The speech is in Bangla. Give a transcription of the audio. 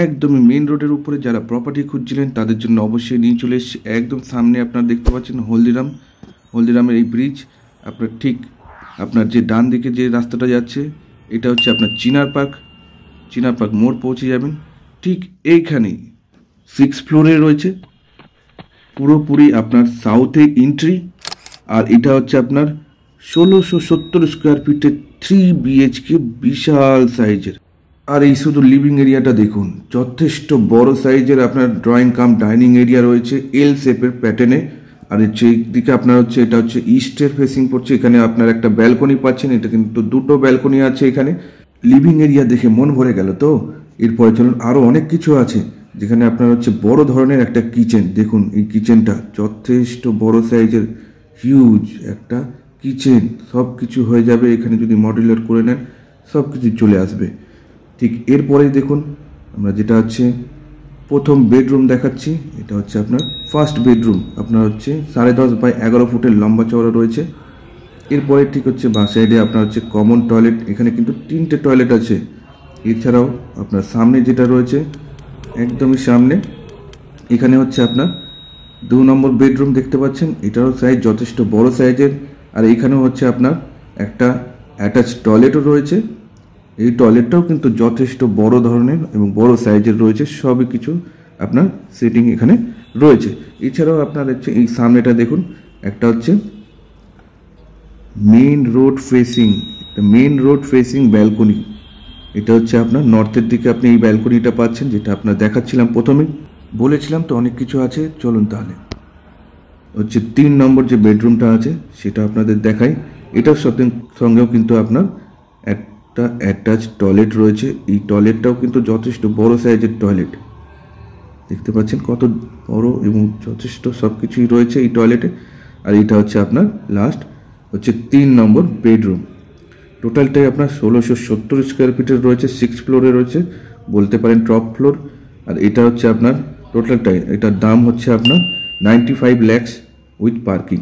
একদমই মেন রোডের উপরে যারা প্রপার্টি খুঁজছিলেন তাদের জন্য অবশ্যই নিয়ে চলে এসেছি। একদম সামনে আপনারা দেখতে পাচ্ছেন হলদিরামের এই ব্রিজ। আপনার ঠিক আপনার যে ডান দিকে যে রাস্তাটা যাচ্ছে এটা হচ্ছে আপনার চিনার পার্ক মোড় পৌঁছে যাবেন। ঠিক এইখানেই 6 ফ্লোরে রয়েছে, পুরোপুরি আপনার সাউথে এন্ট্রি। আর এটা হচ্ছে আপনার 1670 স্কোয়ার ফিটের 3 BHK বিশাল সাইজের। আর এই শুধু লিভিং এরিয়াটা দেখুন, যথেষ্ট বড় সাইজের আপনার ড্রয়িং কাম ডাইনিং এরিয়া রয়েছে এল শেপের প্যাটার্নে। আর হচ্ছে দিকে আপনার হচ্ছে এটা হচ্ছে ইস্টের ফেসিং পড়ছে। এখানে আপনার একটা ব্যালকনি পাচ্ছেন, এটা কিন্তু দুটো ব্যালকনি আছে এখানে। লিভিং এরিয়া দেখে মন ভরে গেল তো। এরপরে চলুন, আরও অনেক কিছু আছে যেখানে আপনার হচ্ছে বড় ধরনের একটা কিচেন। দেখুন এই কিচেনটা যথেষ্ট বড় সাইজের, হিউজ একটা কিচেন। সব কিছু হয়ে যাবে এখানে যদি মডুলার করে নেন, সব কিছু চলে আসবে। ঠিক এরপরেই দেখুন আমরা যেটা হচ্ছে প্রথম বেডরুম দেখাচ্ছি। এটা হচ্ছে আপনার ফার্স্ট বেডরুম। আপনার হচ্ছে 10.5 বাই 11 ফুটের লম্বা চওড়া রয়েছে। এরপরে ঠিক হচ্ছে বাঁ সাইডে আপনার হচ্ছে কমন টয়লেট। এখানে কিন্তু 3টে টয়লেট আছে। এছাড়াও আপনার সামনে যেটা রয়েছে একদমই সামনে, এখানে হচ্ছে আপনার 2 নম্বর বেডরুম দেখতে পাচ্ছেন। এটারও সাইজ যথেষ্ট বড় সাইজের। আর এখানেও হচ্ছে আপনার একটা অ্যাটাচ টয়লেটও রয়েছে। এই টয়লেটটাও কিন্তু যথেষ্ট বড় ধরনের এবং বড় সাইজের রয়েছে। সবই কিছু আপনার সেটিং এখানে রয়েছে। এছাড়াও আপনার হচ্ছে এই সামনেটা দেখুন, একটা হচ্ছে মেন রোড ফেসিং ব্যালকনি। এটা হচ্ছে আপনার নর্থের দিকে আপনি এই ব্যালকনিটা পাচ্ছেন, যেটা আপনার দেখাচ্ছিলাম প্রথমেই। বলেছিলাম তো অনেক কিছু আছে, চলুন তাহলে হচ্ছে 3 নম্বর যে বেডরুমটা আছে সেটা আপনাদের দেখাই। এটার সঙ্গেও কিন্তু আপনার একটা অ্যাটাচ টয়লেট রয়েছে। এই টয়লেটটাও কিন্তু যথেষ্ট বড় সাইজের টয়লেট। দেখতে পাচ্ছেন কত বড় এবং যথেষ্ট সব কিছুই রয়েছে এই টয়লেটে। আর এটা হচ্ছে আপনার লাস্ট হচ্ছে 3 নম্বর বেডরুম। টোটালটাই আপনার 1670 স্কোয়ার ফিটের রয়েছে, 6 ফ্লোরে রয়েছে, বলতে পারেন টপ ফ্লোর। আর এটা হচ্ছে আপনার টোটালটাই, এটার দাম হচ্ছে আপনার 95 lakhs উইথ পার্কিং।